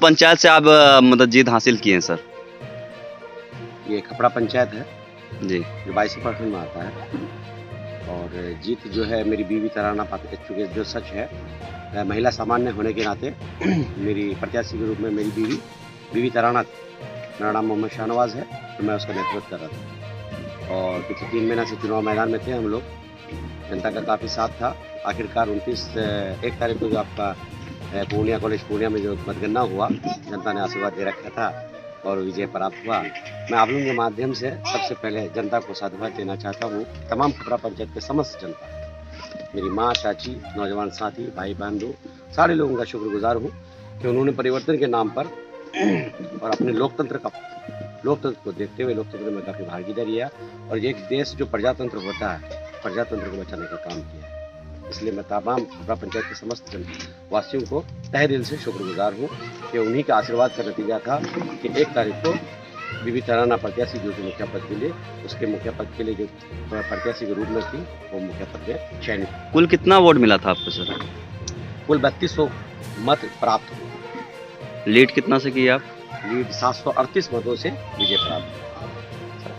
पंचायत से आप मतलब जीत हासिल किए हैं सर? ये खपड़ा पंचायत है जी। जो 22% में आता है। और जीत जो है मेरी बीवी तराना पाते, चूँकि जो सच है महिला सामान्य होने के नाते मेरी प्रत्याशी के रूप में मेरी बीवी तराना थी। मेरा नाम मोहम्मद शाहनवाज है, तो मैं उसका नेतृत्व कर रहा था। और पिछले 3 महीना से चुनाव मैदान में थे हम लोग। जनता का काफ़ी साथ था। आखिरकार 1 तारीख को जो आपका पूर्णिया कॉलेज पूर्णिया में जो मतगणना हुआ, जनता ने आशीर्वाद दे रखा था और विजय प्राप्त हुआ। मैं आप लोगों के माध्यम से सबसे पहले जनता को साधुवाद देना चाहता हूँ। तमाम खपड़ा पंचायत के समस्त जनता, मेरी माँ, चाची, नौजवान साथी, भाई बहन, सारे लोगों का शुक्रगुजार हूँ कि उन्होंने परिवर्तन के नाम पर और अपने लोकतंत्र को देखते हुए लोकतंत्र में काफ़ी भागीदारी है और एक देश जो प्रजातंत्र होता है, प्रजातंत्र को बचाने का काम किया है। इसलिए मैं तमाम खपड़ा पंचायत के समस्त वासियों को तहे दिल से शुक्रगुजार हूँ कि उन्हीं के आशीर्वाद का नतीजा था कि 1 तारीख को बीवी तराना प्रत्याशी जो कि मुखिया पद के लिए, उसके मुखिया पद के लिए जो प्रत्याशी के रूप में थी, वो मुखिया पद में चयनित। कुल कितना वोट मिला था आपको सर? कुल 3200 मत प्राप्त हुए। लीड कितना से की आप? लीड 738 मतों से विजय प्राप्त।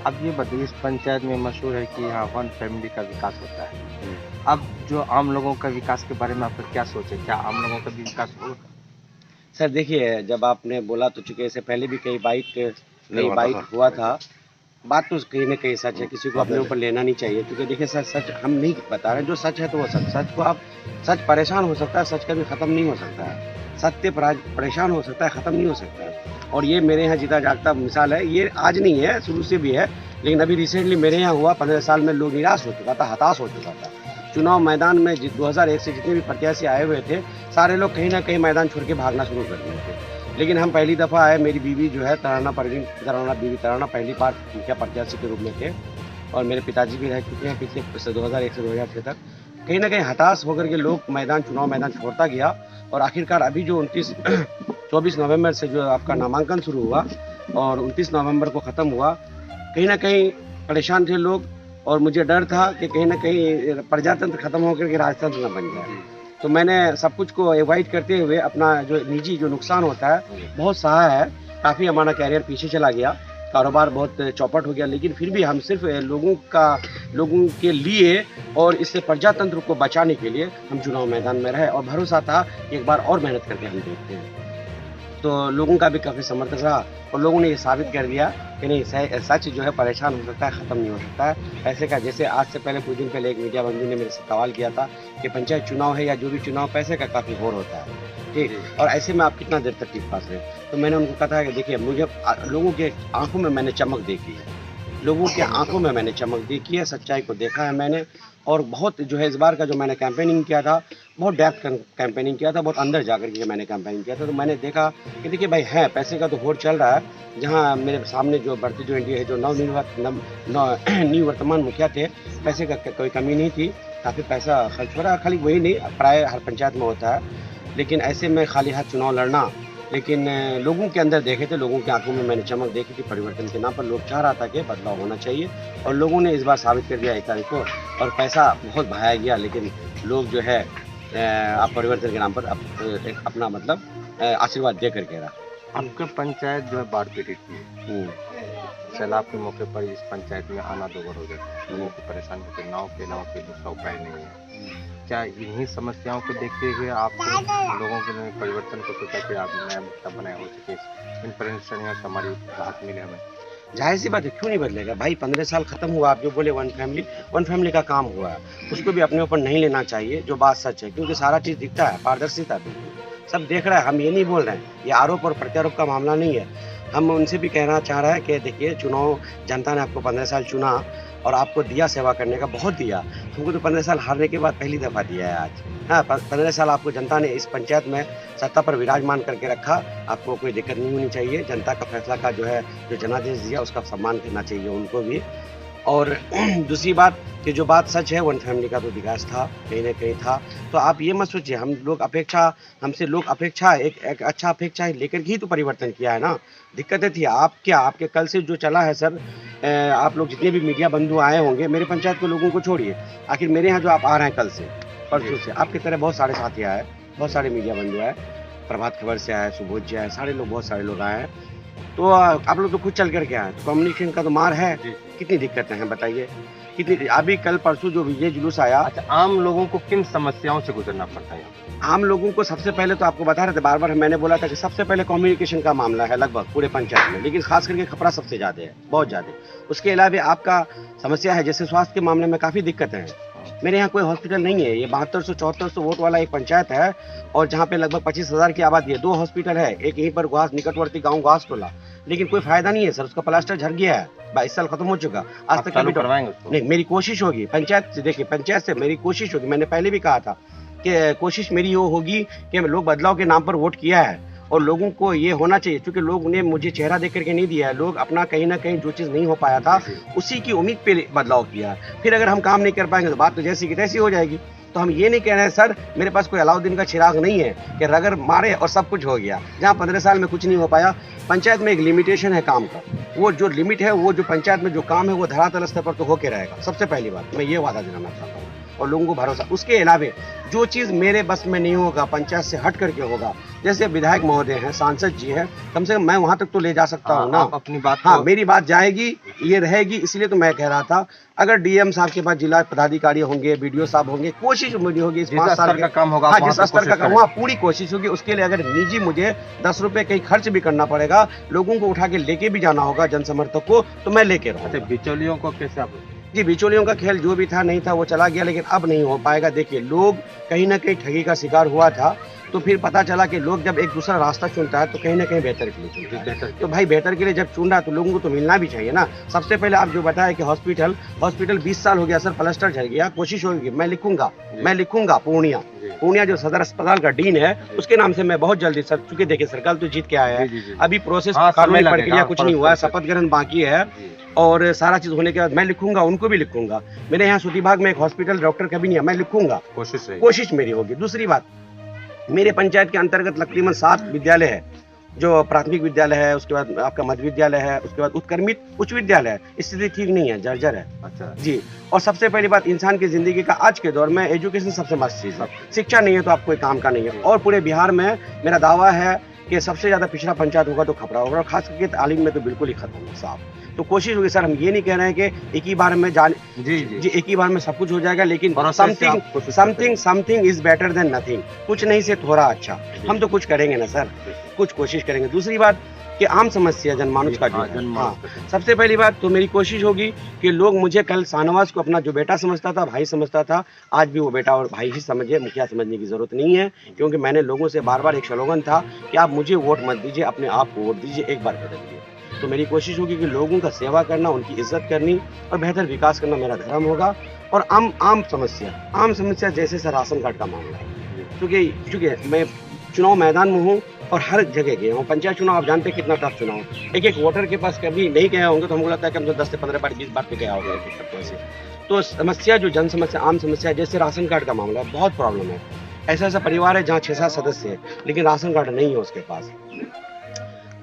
अब ये बताइए, इस पंचायत में मशहूर है कि यहाँ 1 फैमिली का विकास होता है। अब जो आम लोगों का विकास के बारे में आपका क्या सोच है? क्या आम लोगों का भी विकास होगा? सर देखिए, जब आपने बोला तो चूँकि इससे पहले भी कई बाइट हुआ था। बात तो कहीं न कहीं सच है, किसी को अपने ऊपर लेना नहीं चाहिए, क्योंकि देखिए सर, सच हम नहीं बता रहे, जो सच है तो वो सच को आप सच परेशान हो सकता है, सच कभी ख़त्म नहीं हो सकता है। सत्य परेशान हो सकता है, ख़त्म नहीं हो सकता है। और ये मेरे यहाँ जीता जागता मिसाल है। ये आज नहीं है, शुरू से भी है, लेकिन अभी रिसेंटली मेरे यहाँ हुआ। 15 साल में लोग निराश हो चुका था, हताश हो चुका था। चुनाव मैदान में 2001 से जितने भी प्रत्याशी आए हुए थे, सारे लोग कहीं ना कहीं मैदान छोड़ के भागना शुरू कर दिए थे। लेकिन हम पहली दफ़ा आए, मेरी बीवी जो है बीवी तराना पहली बार मुखिया प्रत्याशी के रूप में थे और मेरे पिताजी भी रह चुके हैं पिछले 2001 से 2006 तक। कहीं ना कहीं हताश होकर के लोग चुनाव मैदान छोड़ता गया और आखिरकार अभी जो 24 नवंबर से जो आपका नामांकन शुरू हुआ और 29 नवंबर को ख़त्म हुआ, कहीं ना कहीं परेशान थे लोग और मुझे डर था कि कहीं ना कहीं प्रजातंत्र खत्म होकर के राजतंत्र न बन जाए। तो मैंने सब कुछ को अवॉइड करते हुए अपना जो निजी जो नुकसान होता है बहुत सहा है। काफ़ी हमारा कैरियर पीछे चला गया, कारोबार बहुत चौपट हो गया, लेकिन फिर भी हम सिर्फ लोगों के लिए और इससे प्रजातंत्र को बचाने के लिए हम चुनाव मैदान में रहे और भरोसा था कि एक बार और मेहनत करके हम देखते हैं। तो लोगों का भी काफ़ी समर्थन रहा और लोगों ने ये साबित कर दिया कि नहीं, सच जो है परेशान हो सकता है, ख़त्म नहीं हो सकता है। पैसे का, जैसे आज से पहले कुछ दिन पहले एक मीडिया बंधु ने मेरे से सवाल किया था कि पंचायत चुनाव है या जो भी चुनाव, पैसे का काफ़ी घोर होता है, ठीक, और ऐसे में आप कितना देर तक टिक पाते हैं। तो मैंने उनको कहा कि देखिए, मुझे लोगों के आंखों में मैंने चमक देखी है, लोगों के आंखों में मैंने चमक देखी है, सच्चाई को देखा है मैंने। और बहुत जो है इस बार का जो मैंने कैंपेनिंग किया था, बहुत डेप्थ कैंपेनिंग किया था, बहुत अंदर जाकर के मैंने कैंपेनिंग किया था। तो मैंने देखा कि देखिए भाई, है पैसे का तो होड़ चल रहा है। जहाँ मेरे सामने जो बढ़ती जो इंडिया है, जो निवर्तमान मुखिया थे, पैसे का कोई कमी नहीं थी, काफ़ी पैसा खर्च हो रहा है। खाली वही नहीं, प्राय हर पंचायत में होता है, लेकिन ऐसे में खाली हाथ चुनाव लड़ना, लेकिन लोगों के अंदर देखे थे, लोगों की आंखों में मैंने चमक देखी थी परिवर्तन के नाम पर। लोग चाह रहा था कि बदलाव होना चाहिए और लोगों ने इस बार साबित कर दिया 1 तारीख को। और पैसा बहुत बहाया गया, लेकिन लोग जो है आप परिवर्तन के नाम पर अपना आशीर्वाद दे करके रहा। आपके पंचायत जो है बाढ़ पीड़ित थी, सैलाब के मौके पर इस पंचायत में आना दोगर हो जाता है, लोगों की परेशानी होती है, नाव के अलावा कोई दूसरा उपाय नहीं है। क्या इन्हीं समस्याओं को देखते हुए आपको लोगों के लिए परिवर्तन को सोचा कि आप नया मुद्दा बनाए हो सके, इन परेशानियों से हमारी राहत मिले हमें? जाहिर सी बात है, क्यों नहीं बदलेगा भाई। 15 साल खत्म हुआ, आप जो बोले 1 फैमिली का काम हुआ है, उसको भी अपने ऊपर नहीं लेना चाहिए, जो बात सच है, क्योंकि सारा चीज़ दिखता है, पारदर्शिता बिल्कुल सब देख रहा है। हम ये नहीं बोल रहे हैं, ये आरोप और प्रत्यारोप का मामला नहीं है। हम उनसे भी कहना चाह रहे हैं कि देखिए, चुनाव जनता ने आपको 15 साल चुना और आपको दिया सेवा करने का, बहुत दिया। हमको तो 15 साल हारने के बाद पहली दफ़ा दिया है आज। हाँ, 15 साल आपको जनता ने इस पंचायत में सत्ता पर विराजमान करके रखा, आपको कोई दिक्कत नहीं होनी चाहिए। जनता का फैसला का जो है, जो जनादेश दिया, उसका सम्मान करना चाहिए उनको भी। और दूसरी बात कि जो बात सच है, 1 फैमिली का तो विकास था, कहीं ना कहीं था। तो आप ये मत सोचिए, हमसे लोग अपेक्षा एक अच्छा अपेक्षा लेकर ही तो परिवर्तन किया है ना। दिक्कतें थी, आपके कल से जो चला है सर, आप लोग जितने भी मीडिया बंधु आए होंगे, मेरे पंचायत के लोगों को छोड़िए, आखिर मेरे यहाँ जो आप आ रहे हैं कल से परसों से, आपकी तरह बहुत सारे साथी आए, बहुत सारे मीडिया बंधु आए। प्रभात खबर से आए, सुबोध जी आए, सारे लोग, बहुत सारे लोग आए हैं। तो आप लोग तो खुद चल करके आए, तो कम्युनिकेशन का तो मार है। कितनी दिक्कतें हैं बताइए, कितनी। अभी कल परसों जो विजय जुलूस आया, अच्छा, आम लोगों को किन समस्याओं से गुजरना पड़ता है? आम लोगों को सबसे पहले तो आपको बता रहे थे, बार बार मैंने बोला था कि सबसे पहले कम्युनिकेशन का मामला है लगभग पूरे पंचायत में, लेकिन खास करके खपरा सबसे ज्यादा है, बहुत ज्यादा। उसके अलावा आपका समस्या है जैसे स्वास्थ्य के मामले में काफी दिक्कतें हैं। मेरे यहाँ कोई हॉस्पिटल नहीं है, ये 7200-7400 वोट वाला एक पंचायत है, और जहाँ पे लगभग 25,000 की आबादी है। 2 हॉस्पिटल है, एक यहीं पर घास निकटवर्ती गाँव घास टोला, लेकिन कोई फायदा नहीं है सर, उसका प्लास्टर झड़ गया है, 22 साल खत्म हो चुका, आज तक चालू कभी करवाएंगे उसको? नहीं। मेरी कोशिश होगी पंचायत से, देखिए पंचायत से मेरी कोशिश होगी, मैंने पहले भी कहा था कि कोशिश मेरी वो होगी कि लोग बदलाव के नाम पर वोट किया है, और लोगों को ये होना चाहिए, क्योंकि लोग ने मुझे चेहरा देख करके नहीं दिया है, लोग अपना कहीं ना कहीं जो चीज़ नहीं हो पाया था उसी की उम्मीद पे बदलाव किया है। फिर अगर हम काम नहीं कर पाएंगे तो बात तो जैसी की तैसी हो जाएगी। तो हम ये नहीं कह रहे हैं सर, मेरे पास कोई अलाउद्दीन का चिराग नहीं है कि रगर मारे और सब कुछ हो गया। जहाँ 15 साल में कुछ नहीं हो पाया, पंचायत में एक लिमिटेशन है काम का, वो जो लिमिट है, वो जो पंचायत में जो काम है वो धरातल स्तर पर तो होके रहेगा। सबसे पहली बात मैं ये वादा दिलाना चाहता हूँ, और लोगों को भरोसा। उसके अलावा जो चीज़ मेरे बस में नहीं होगा, पंचायत से हट करके होगा, जैसे विधायक महोदय हैं, सांसद जी हैं, कम से कम मैं वहां तक तो ले जा सकता हूँ ना। अपनी बात, हाँ, मेरी बात जाएगी, ये रहेगी। इसलिए तो मैं कह रहा था, अगर डीएम साहब के पास जिला पदाधिकारी होंगे, बीडीओ साहब होंगे, कोशिश मेरी होगी इस 5 साल का काम होगा, हाँ, जिस स्तर का काम वहाँ पूरी कोशिश होगी। उसके लिए अगर निजी मुझे 10 रुपए कहीं खर्च भी करना पड़ेगा, लोगों को उठा के लेके भी जाना होगा, जनसमर्थक को, तो मैं लेके रहूँगा। बिचौलियों को कैसे आप? जी, बिचौलियों का खेल जो भी था नहीं था वो चला गया, लेकिन अब नहीं हो पाएगा। देखिए, लोग कहीं ना कहीं ठगी का शिकार हुआ था, तो फिर पता चला कि लोग जब एक दूसरा रास्ता चुनता है तो कहीं ना कहीं बेहतर के लिए चुनता है। तो भाई बेहतर के लिए जब चुन रहा है तो लोगों को तो मिलना भी चाहिए ना। सबसे पहले आप जो बताया कि हॉस्पिटल 20 साल हो गया सर, प्लास्टर झड़ गया, कोशिश होगी, मैं लिखूंगा पूर्णिया जो सदर अस्पताल का डीन है उसके नाम से मैं बहुत जल्दी सर, चूंकि देखिए सरकार तो जीत के आया है, अभी प्रोसेस कानूनी प्रक्रिया कुछ नहीं हुआ है, शपथ ग्रहण बाकी है, और सारा चीज होने के बाद मैं लिखूंगा, उनको भी लिखूंगा। मेरे यहाँ सुतीबाग में एक हॉस्पिटल डॉक्टर कभी नहीं है, मैं लिखूंगा, कोशिश मेरी होगी। दूसरी बात, मेरे पंचायत के अंतर्गत तकरीबन 7 विद्यालय है, जो प्राथमिक विद्यालय है, उसके बाद आपका मध्य विद्यालय है, उसके बाद उत्क्रमित उच्च विद्यालय है। स्थिति ठीक नहीं है, जर्जर है। अच्छा जी। और सबसे पहली बात, इंसान की जिंदगी का आज के दौर में एजुकेशन सबसे मस्त चीज है। शिक्षा नहीं है तो आप कोई काम का नहीं है। और पूरे बिहार में मेरा दावा है कि सबसे ज्यादा पिछड़ा पंचायत होगा तो खपरा होगा, और खास करके तालीम में तो बिल्कुल ही खत्म है साहब। तो कोशिश होगी सर, हम ये नहीं कह रहे हैं कि एक ही बार में जी एक ही बार में सब कुछ हो जाएगा, लेकिन something is better than nothing. कुछ नहीं से थोड़ा अच्छा, हम तो कुछ करेंगे ना सर, कुछ कोशिश करेंगे। दूसरी बात कि आम समस्या जनमानुष का जो है, हाँ, सबसे पहली बात तो मेरी कोशिश होगी कि लोग मुझे कल शाहनवाज को अपना जो बेटा समझता था, भाई समझता था, आज भी वो बेटा और भाई ही समझे, मुखिया समझने की जरूरत नहीं है। क्योंकि मैंने लोगों से बार बार एक स्लोगन था कि आप मुझे वोट मत दीजिए, अपने आप को वोट दीजिए, एक बार बदलिए। तो मेरी कोशिश होगी कि लोगों का सेवा करना, उनकी इज्जत करनी और बेहतर विकास करना मेरा धर्म होगा। और आम समस्या जैसे सर राशन कार्ड का मामला है, क्योंकि मैं चुनाव मैदान में हूँ और हर जगह गया हूँ। पंचायत चुनाव आप जानते हैं कितना टफ चुनाव, एक वोटर के पास कभी नहीं गया होंगे तो हमको लगता है कि हम तो 10 से 15 बार 20 बार पे गया होगा से। तो समस्या जो जन समस्या, आम समस्या जैसे राशन कार्ड का मामला, बहुत प्रॉब्लम है। ऐसा परिवार है जहाँ 6-7 सदस्य है, लेकिन राशन कार्ड नहीं है उसके पास।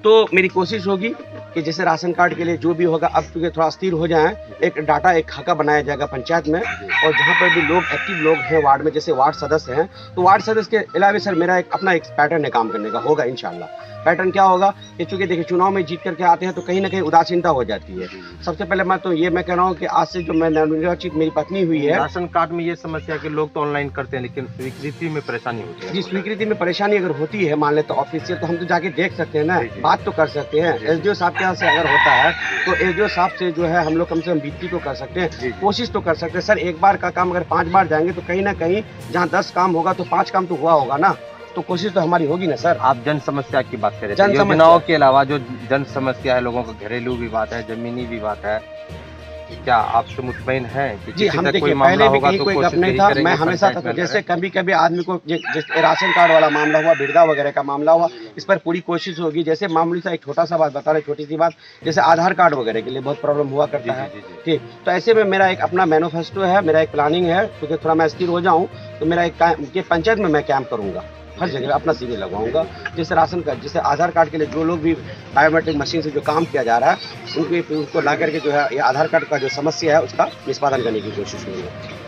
तो मेरी कोशिश होगी कि जैसे राशन कार्ड के लिए जो भी होगा, अब क्योंकि थोड़ा स्थिर हो जाए, एक डाटा, एक खाका बनाया जाएगा पंचायत में, और जहाँ पर भी लोग एक्टिव लोग हैं वार्ड में, जैसे वार्ड सदस्य हैं, तो वार्ड सदस्य के अलावा सर मेरा अपना एक पैटर्न है काम करने का, होगा इंशाल्लाह। पैटर्न क्या होगा कि चूंकि देखिए चुनाव में जीत करके आते हैं तो कहीं ना कहीं उदासीनता हो जाती है। सबसे पहले मैं कह रहा हूँ कि आज से जो मैं नवनिर्वाचित मेरी पत्नी हुई है, राशन कार्ड में ये समस्या कि लोग तो ऑनलाइन करते हैं लेकिन स्वीकृति में परेशानी होती है। जी, स्वीकृति में परेशानी अगर होती है, मान ले तो ऑफिसियल, तो हम तो जाके देख सकते हैं ना, बात तो कर सकते हैं। एसडीओ साहब के यहाँ से अगर होता है तो एसडीओ साहब से जो है हम लोग कम से कम विनती तो कर सकते हैं, कोशिश तो कर सकते हैं। सर एक बार का काम अगर 5 बार जाएंगे तो कहीं ना कहीं जहाँ 10 काम होगा तो 5 काम तो हुआ होगा ना, तो कोशिश तो हमारी होगी ना सर। आप जन समस्या की बात करें, योजनाओं के अलावा जो जन समस्या है, लोगों का घरेलू विवाद है, जमीनी विवाद है, क्या आपसे मुतमईन है कि जी? हम देखिए पहले भी कहीं कोई गप नहीं था, मैं हमेशा था, जैसे कभी आदमी को जैसे राशन कार्ड वाला मामला हुआ, वृद्धा वगैरह का मामला हुआ, इस पर पूरी कोशिश होगी। जैसे मामूली सा एक छोटा सा बात बता रहे, छोटी सी बात, जैसे आधार कार्ड वगैरह के लिए बहुत प्रॉब्लम हुआ करता है, ठीक। तो ऐसे में मेरा एक अपना मैनिफेस्टो है, मेरा एक प्लानिंग है, क्योंकि थोड़ा मैं स्थिर हो जाऊँ तो मेरा एक पंचायत में मैं कैंप करूँगा, हर जगह अपना शिविर लगवाऊंगा। जैसे राशन कार्ड, जैसे आधार कार्ड के लिए जो लोग भी बायोमेट्रिक मशीन से जो काम किया जा रहा है, उनको ला करके जो है ये आधार कार्ड का जो समस्या है उसका निष्पादन करने की कोशिश होगी।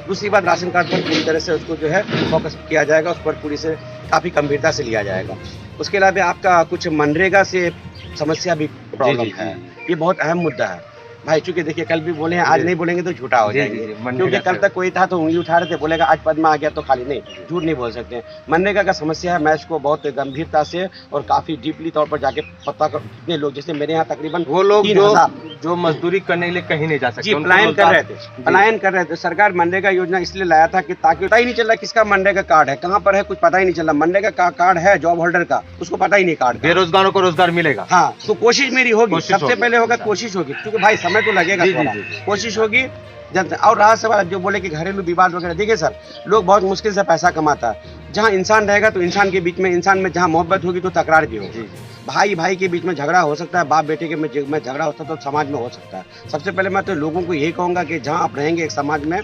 दूसरी बात, राशन कार्ड पर पूरी तरह से उसको जो है फोकस किया जाएगा, उस पर पूरी से काफ़ी गंभीरता से लिया जाएगा। उसके अलावा आपका कुछ मनरेगा से समस्या भी प्रॉब्लम जी, है। ये बहुत अहम मुद्दा है भाई, चूंकि देखिए कल भी बोले हैं, आज नहीं बोलेंगे तो झूठा हो जी, जाएंगे। जी, मनरेगा क्योंकि कल से- तक कोई था तो उंगली उठा रहे थे, बोलेगा आज पद में आ गया तो खाली नहीं, झूठ नहीं बोल सकते। मनरेगा का समस्या है, मैं इसको बहुत गंभीरता से और काफी डीपली तौर पर जाके पता कर, कितने लोग जैसे मेरे यहाँ तकरीबन वो लोग 3000 जो मजदूरी करने के लिए कहीं नहीं जा सकते, जी उनको पलायन कर रोजगार- रहे थे, पलायन कर रहे थे। सरकार मनरेगा योजना इसलिए लाया था कि ताकि पता ही नहीं चल रहा किसका मनरेगा कार्ड है, कहाँ पर है, कुछ पता ही नहीं चल रहा। मनरेगा का कार्ड है जॉब होल्डर का, उसको पता ही नहीं कार्ड का। बेरोजगारों को रोजगार मिलेगा। हाँ, तो कोशिश मेरी होगी, कोशिश सबसे होगी। पहले होगा कोशिश होगी, क्योंकि भाई समय तो लगेगा जी, जी, थोड़ा। जी, जी। कोशिश होगी जब। और रहा सवाल जो बोले कि घरेलू विवाद वगैरह, देखिए सर, लोग बहुत मुश्किल से पैसा कमाता है। जहाँ इंसान रहेगा तो इंसान के बीच में, इंसान में जहाँ मोहब्बत होगी तो तकरार भी होगी। भाई भाई के बीच में झगड़ा हो सकता है, बाप बेटे के में झगड़ा होता है तो समाज में हो सकता है। सबसे पहले मैं तो लोगों को यही कहूंगा कि जहाँ आप रहेंगे एक समाज में,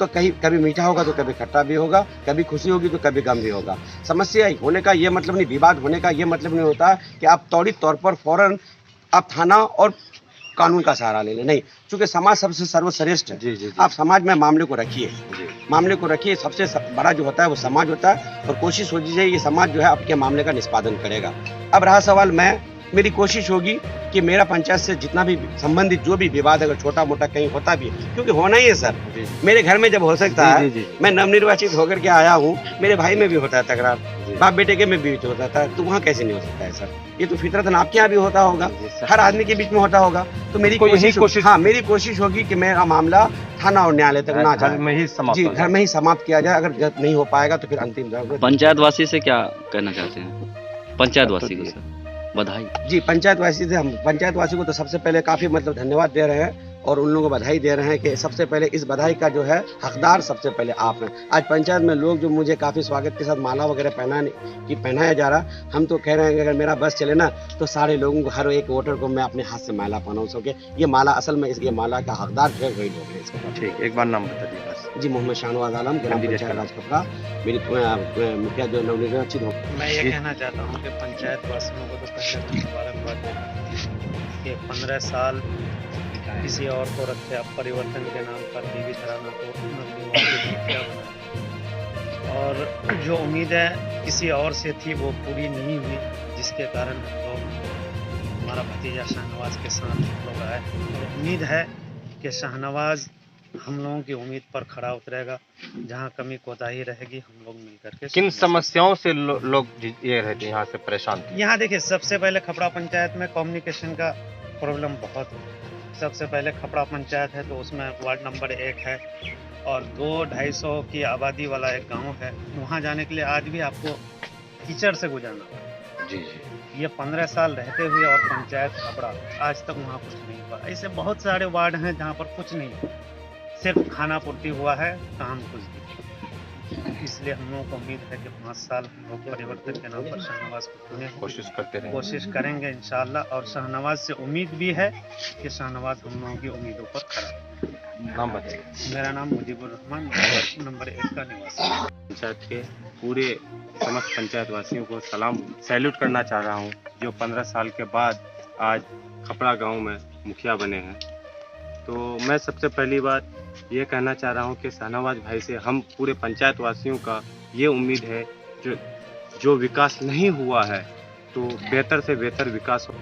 तो कभी मीठा होगा तो कभी खट्टा भी होगा, कभी खुशी होगी तो कभी गम भी होगा। समस्या होने का ये मतलब नहीं, विवाद होने का ये मतलब नहीं होता कि आप त्वरित तौर पर फौरन आप थाना और कानून का सहारा ले लें, नहीं। चूंकि समाज सबसे सर्वश्रेष्ठ है, जी, जी, जी। आप समाज में मामले को रखिए, जी। मामले को रखिए। सबसे बड़ा जो होता है वो समाज होता है, और कोशिश हो जाए ये समाज जो है आपके मामले का निष्पादन करेगा। अब रहा सवाल, मेरी कोशिश होगी कि मेरा पंचायत से जितना भी संबंधित जो भी विवाद अगर छोटा मोटा कहीं होता भी है, क्योंकि होना ही है सर, जी। मेरे घर में जब हो सकता जी, है, जी, जी, जी। मैं नवनिर्वाचित होकर के आया हूँ, मेरे भाई में भी होता है तकरार, जी। बाप बेटे के में भी होता था, तो वहाँ कैसे नहीं हो सकता है सर? ये तो फितरतन आपके यहाँ भी होता होगा, जी, सर। हर आदमी के बीच में होता होगा। तो मेरी तो यही कोशिश- हाँ, मेरी कोशिश होगी कि मेरा मामला थाना और न्यायालय तक ना घर जाए, में ही समाप्त जी हो घर जाए। में ही समाप्त किया जाए। अगर जब नहीं हो पाएगा तो फिर अंतिम दौर पंचायतवासी से क्या कहना चाहते हैं? पंचायतवासी को सर बधाई। जी, पंचायतवासी से हम पंचायतवासी को तो सबसे पहले काफी मतलब धन्यवाद दे रहे हैं, और उन लोगों को बधाई दे रहे हैं कि सबसे पहले इस बधाई का जो है हकदार सबसे पहले आप हैं। आज पंचायत में लोग जो मुझे काफी स्वागत के साथ माला वगैरह पहनाया जा रहा, हम तो कह रहे हैं कि अगर मेरा बस चले ना तो सारे लोगों को, हर एक वोटर को मैं अपने हाथ से माला पहनाऊं सके। ये माला असल में ये माला का हकदार जो है वही लोग हैं इसका। ठीक, एक बार नाम बता दीजिए बस। जी, मोहम्मद शाहनवाज आलम, ग्राम कैंडिडेट पंचायत का। राजकपड़ा, मेरी मुखिया जो नवनिर्वाचित हो। मैं ये जी। कहना चाहता हूँ कि पंचायत वासियों को तो पहले मैं मुबारकबाद देता हूँ कि 15 साल किसी और को रखे, अब परिवर्तन के नाम पर बीवी धराना को नवनिर्वाचित मुखिया बना, और जो उम्मीदें किसी और से थी वो पूरी नहीं हुई, जिसके कारण हम लोग, हमारा भतीजा शाहनवाज के साथ हम लोग आए, और उम्मीद है कि शाहनवाज हम लोगों की उम्मीद पर खड़ा उतरेगा। जहाँ कमी कोताही रहेगी हम लोग मिलकर के किन सुनेंगे। समस्याओं से लोग ये रहते हैं यहाँ से परेशान थे? यहाँ देखिए, सबसे पहले खपड़ा पंचायत में कम्युनिकेशन का प्रॉब्लम बहुत है। सबसे पहले खपड़ा पंचायत है तो उसमें वार्ड नंबर 1 है, और 200-250 की आबादी वाला एक गांव है। वहाँ जाने के लिए आज भी आपको कीचड़ से गुजरना पड़ता जी जी। है। ये 15 साल रहते हुए और पंचायत खपड़ा, आज तक वहाँ कुछ नहीं हुआ। ऐसे बहुत सारे वार्ड हैं जहाँ पर कुछ नहीं हुआ, सिर्फ खाना पूर्ति हुआ है, काम कुछ नहीं। इसलिए हम लोगों को उम्मीद है कि 5 साल हम लोग परिवर्तन के नाम पर शाहनवाज को चुने, कोशिश करते रहे। कोशिश करेंगे इंशाअल्लाह। और शाहनवाज से उम्मीद भी है कि शाहनवाज हम लोगों की उम्मीदों पर खड़ा है। नाम बताइए। मेरा नाम मुजीबुर रहमान, नंबर 1 का निवासी। पंचायत के पूरे समस्त पंचायत वासियों को सैल्यूट करना चाह रहा हूं, जो 15 साल के बाद आज खपड़ा गांव में मुखिया बने हैं। तो मैं सबसे पहली बात ये कहना चाह रहा हूं कि शाहनवाज भाई से हम पूरे पंचायत वासियों का ये उम्मीद है, जो विकास नहीं हुआ है तो बेहतर से बेहतर विकास हो।